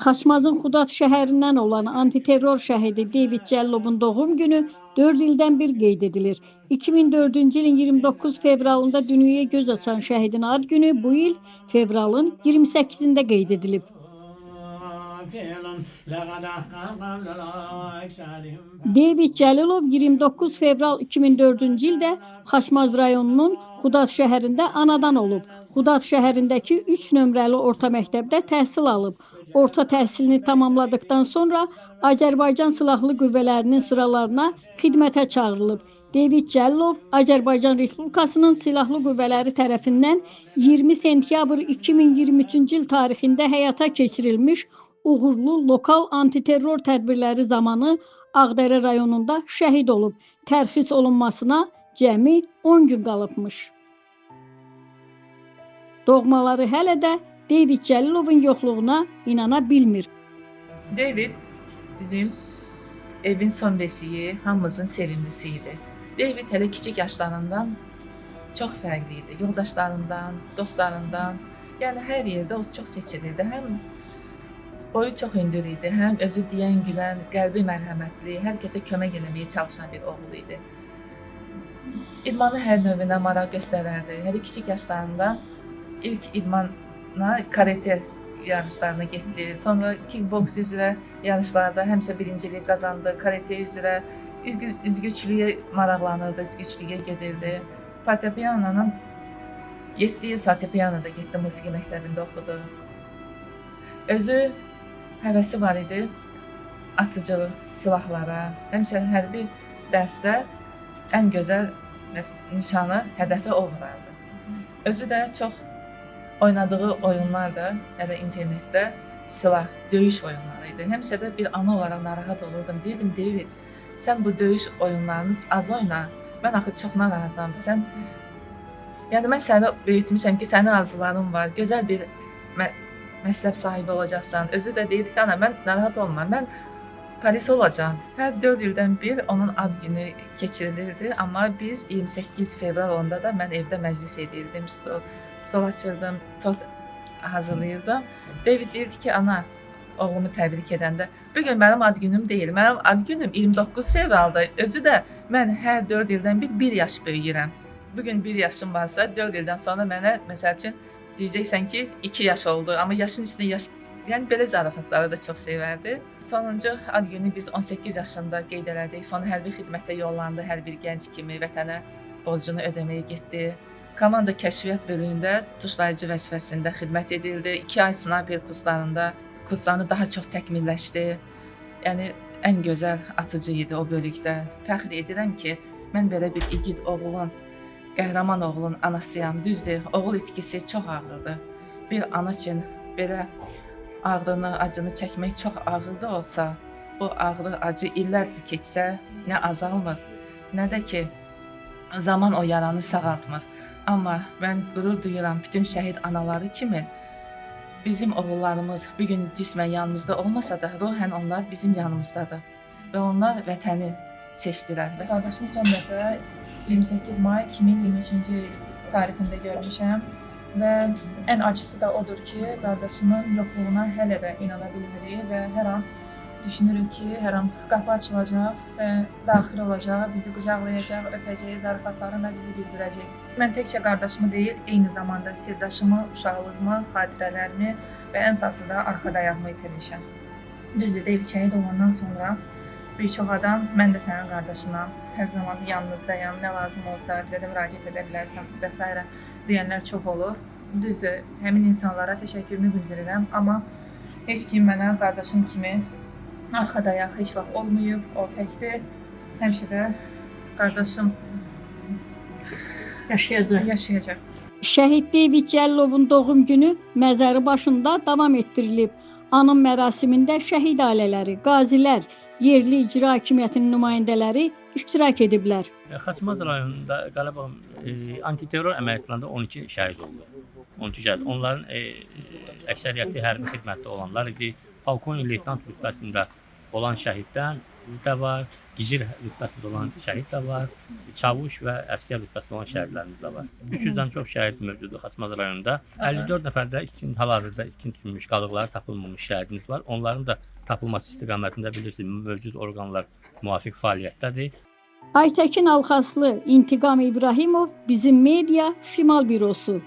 Xaçmazın Xudaç şəhərindən olan antiterror şəhidi David Cəllovun doğum günü 4 ildən bir qeyd edilir. 2004-cü ilin 29 fevralında dünyaya göz açan şəhidin ad günü bu il fevralın 28-də qeyd edilib. David Cəlilov 29 fevral 2004-cü ildə Xaçmaz rayonunun Xudaç şəhərində anadan olub. Xudaç şəhərindəki 3 nömrəli orta məktəbdə təhsil alıb. Orta təhsilini tamamladıktan sonra Azərbaycan Silahlı Qüvvələrinin sıralarına xidmətə çağırılıb. David Cəlilov Azərbaycan Respublikasının Silahlı Qüvvələri tərəfindən 20 sentyabr 2023-cü il tarixində həyata keçirilmiş uğurlu lokal antiterror tədbirləri zamanı Ağdərə rayonunda şəhid olub. Tərxis olunmasına cəmi 10 gün qalıbmış. Doğmaları hələ də David Cəlilovun yoxluğuna inana bilmir. David bizim evin son beşiği, hamımızın sevimlisi idi. David hələ kiçik yaşlarından çox fərqli idi. Yoldaşlarından, dostlarından, yəni hər yerdə o çox seçilirdi. Həm boyu çox hündür idi, həm özü deyən, gülən, qəlbi mərhəmətli, hər kəsə kömək etməyə çalışan bir oğul idi. İdmanı hər növünə maraq göstərərdi. Hələ kiçik yaşlarında ilk idmana karate yarışlarına getdi. Sonra kickboks üzrə yarışlarda həmişə birincilik qazandı. Karate üzrə üzgüçlüyə maraqlanırdı, üzgüçlüyə gedirdi. Fortepianonun 7 il fortepianoda getdi, musiqi məktəbində oxudu. Özü həvəsi var idi atıcı silahlara. Həmişə hərbi dərsdə ən gözəl nişanı, hədəfi o vurardı. Özü də çox oynadığı oyunlar da hələ internetdə silah, döyüş oyunları idi. Həmişə də bir ana olaraq narahat olurdum. Deyirdim, David, sən bu döyüş oyunlarını az oyna. Mən axı çox narahatam. Yəni mən səni böyütmüşəm ki, sənin arzuların var. Gözəl bir məsləhət sahibi olacaqsan. Özü də deyirdi ki, ana, mən narahat olma. Mən polis olacağam. Hər 4 ildən bir onun ad günü keçirilirdi. Amma biz 28 fevral onda da mən evdə məclis edirdim. Stol açırdım, tort hazırlayırdım. David deyirdi ki, ana, oğlumu təbrik edəndə, bugün mənim ad günüm deyil, mənim ad günüm 29 fevralda. Özü də mən hər 4 ildən bir yaş böyüyürəm. Bugün 1 yaşım varsa, 4 ildən sonra mənə, məsəl üçün, deyəcəksən ki, 2 yaş oldu. Amma yaşın üstündə yaş, yəni belə zarafatları da çox sevərdi. Sonuncu ad günü biz 18 yaşında qeyd elədik. Sonra hərbi xidmətə yollandı, hər bir gənc kimi vətənə borcunu ödəməyə getdi. Komanda kəşfiyyat bölüyündə tuşlayıcı vəzifəsində xidmət edildi. 2 ay snayper kurslarını daha çox təkmilləşdi. Yəni, ən gözəl atıcı idi o bölükdə. Fəxr edirəm ki, mən belə bir igid oğulun, qəhrəman oğulun anasıyam. Düzdür, oğul itkisi çox ağırdır. Bir ana üçün belə ağrını, acını çəkmək çox ağır da olsa, bu ağrı, acı illər keçsə, nə azalmır, nə də ki, zaman o yaranı sağaltmır. Amma mən qürur duyuram bütün şəhid anaları kimi, bizim oğullarımız bugün cismən yanımızda olmasa da, ruhən onlar bizim yanımızdadır. Və onlar vətəni seçdilər. Qardaşımı son dəfə 28 may 2023-cü tarixində görmüşəm və ən acısı da odur ki, qardaşımın yoxluğuna hələ də inana bilmirik və hər an düşünürük ki, hər an qapı açılacaq və daxil olacaq, bizi qucaqlayacaq, öpəcək, zarafatlarla bizi güldürəcək. Mən təkcə qardaşımı deyil, eyni zamanda sirdaşımı, uşaqlığımı, xatirələrimi və ən əsası da arxa dayağımı itirmişəm. Düzdür, David şəhid olandan sonra bir çox adam, mən də sənin qardaşınam, hər zaman yanınızdayam, nə lazım olsa bizə də müraciət edə bilərsən və s. deyənlər çox olur. Düzdür, həmin insanlara təşəkkürümü bildirirəm, amma heç kim mənə qardaşım kimi arxa dayaq heç vaxt olmayıb, o təkdir. Həmişə də qardaşım yaşayacaq. Şəhid David Cəlilovun doğum günü məzarı başında davam etdirilib. Anım mərasimində şəhid ailələri, qazilər, yerli icra hakimiyyətinin nümayəndələri iştirak ediblər. Xaçmaz rayonunda Qarabağ antiterror əməliyyatlarında 12 şəhid oldu. 12 şəhid. Onların əksəriyyəti hərbi xidmətdə olanlar idi. Polkovnik leytenant rütbəsində olan şəhiddən də var, gicir rütbəsində olan şəhid də var, çavuş və əsgər rütbəsində olan şəhidlərimiz də var. 300-dən çox şəhid mövcuddur Xaçmaz rayonunda. 54 nəfər də hal-hazırda iskin tutulmuş, qalıqları tapılmamış şəhidimiz var. Onların da tapılması istiqamətində bilirsiniz, mövcud orqanlar müvafiq fəaliyyətdədir. Aytəkin Alxaslı, İntiqam İbrahimov, Bizim Media, Şimal Bürosu.